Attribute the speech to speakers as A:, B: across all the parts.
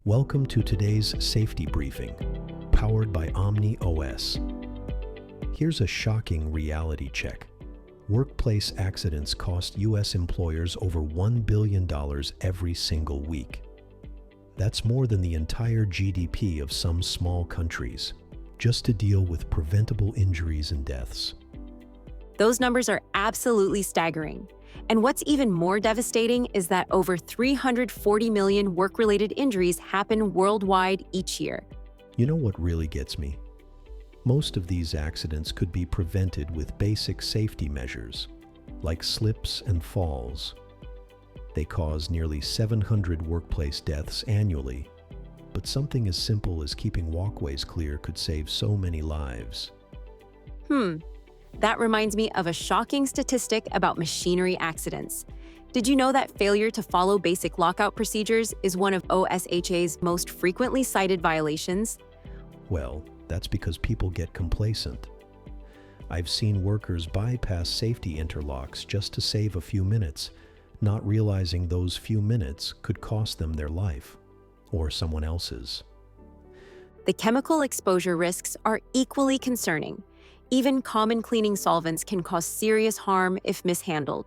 A: Welcome to today's safety briefing, powered by OMNI OS. Here's a shocking reality check. Workplace accidents cost U.S. employers over $1 billion every single week. That's more than the entire GDP of some small countries, just to deal with preventable injuries and deaths.
B: Those numbers are absolutely staggering. And what's even more devastating is that over 340 million work-related injuries happen worldwide each year.
A: You know what really gets me? Most of these accidents could be prevented with basic safety measures, like slips and falls. They cause nearly 700 workplace deaths annually, but something as simple as keeping walkways clear could save so many lives.
B: That reminds me of a shocking statistic about machinery accidents. Did you know that failure to follow basic lockout procedures is one of OSHA's most frequently cited violations?
A: Well, that's because people get complacent. I've seen workers bypass safety interlocks just to save a few minutes, not realizing those few minutes could cost them their life, or someone else's.
B: The chemical exposure risks are equally concerning. Even common cleaning solvents can cause serious harm if mishandled.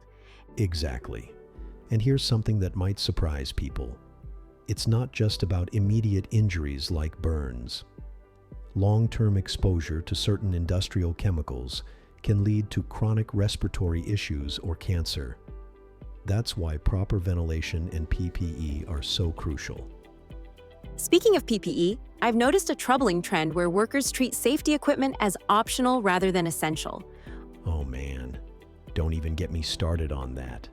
A: Exactly. And here's something that might surprise people. It's not just about immediate injuries like burns. Long-term exposure to certain industrial chemicals can lead to chronic respiratory issues or cancer. That's why proper ventilation and PPE are so crucial.
B: Speaking of PPE, I've noticed a troubling trend where workers treat safety equipment as optional rather than essential.
A: Oh man, don't even get me started on that.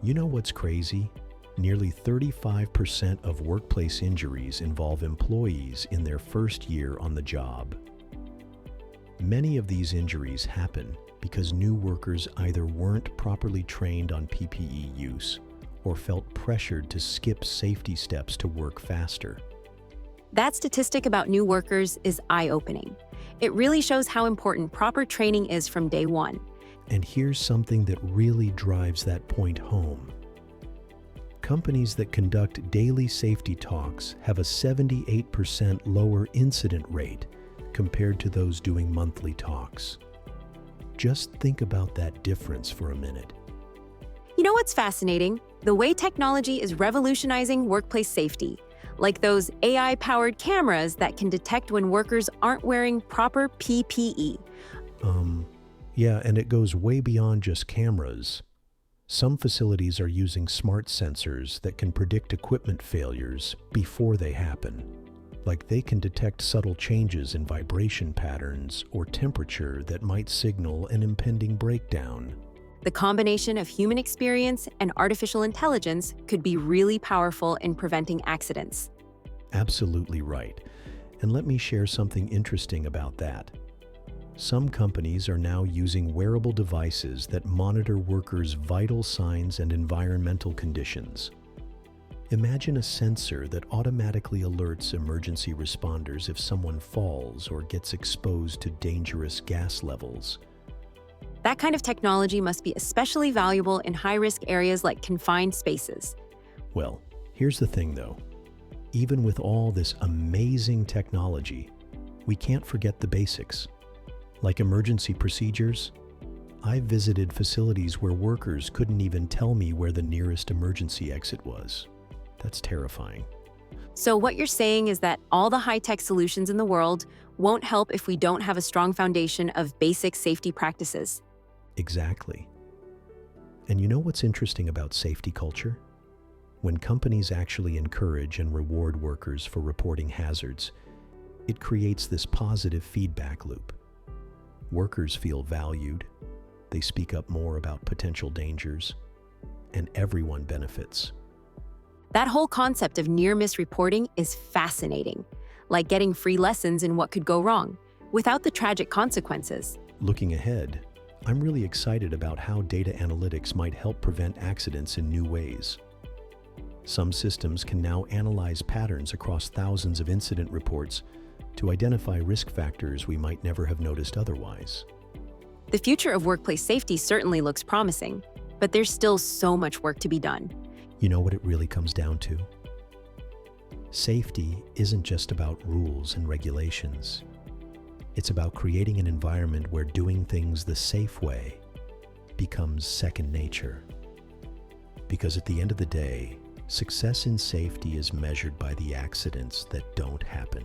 A: You know what's crazy? Nearly 35% of workplace injuries involve employees in their first year on the job. Many of these injuries happen because new workers either weren't properly trained on PPE use or felt pressured to skip safety steps to work faster.
B: That statistic about new workers is eye-opening. It really shows how important proper training is from day one.
A: And here's something that really drives that point home. Companies that conduct daily safety talks have a 78% lower incident rate compared to those doing monthly talks. Just think about that difference for a minute.
B: You know what's fascinating? The way technology is revolutionizing workplace safety, like those AI-powered cameras that can detect when workers aren't wearing proper PPE.
A: Yeah, and it goes way beyond just cameras. Some facilities are using smart sensors that can predict equipment failures before they happen. Like they can detect subtle changes in vibration patterns or temperature that might signal an impending breakdown.
B: The combination of human experience and artificial intelligence could be really powerful in preventing accidents.
A: Absolutely right. And let me share something interesting about that. Some companies are now using wearable devices that monitor workers' vital signs and environmental conditions. Imagine a sensor that automatically alerts emergency responders if someone falls or gets exposed to dangerous gas levels.
B: That kind of technology must be especially valuable in high-risk areas like confined spaces.
A: Well, here's the thing though. Even with all this amazing technology, we can't forget the basics. Like emergency procedures, I've visited facilities where workers couldn't even tell me where the nearest emergency exit was. That's terrifying.
B: So what you're saying is that all the high-tech solutions in the world won't help if we don't have a strong foundation of basic safety practices.
A: Exactly. And you know what's interesting about safety culture? When companies actually encourage and reward workers for reporting hazards, it creates this positive feedback loop. Workers feel valued, they speak up more about potential dangers, and everyone benefits.
B: That whole concept of near-miss reporting is fascinating, like getting free lessons in what could go wrong, without the tragic consequences.
A: Looking ahead, I'm really excited about how data analytics might help prevent accidents in new ways. Some systems can now analyze patterns across thousands of incident reports to identify risk factors we might never have noticed otherwise.
B: The future of workplace safety certainly looks promising, but there's still so much work to be done.
A: You know what it really comes down to? Safety isn't just about rules and regulations. It's about creating an environment where doing things the safe way becomes second nature. Because at the end of the day, success in safety is measured by the accidents that don't happen.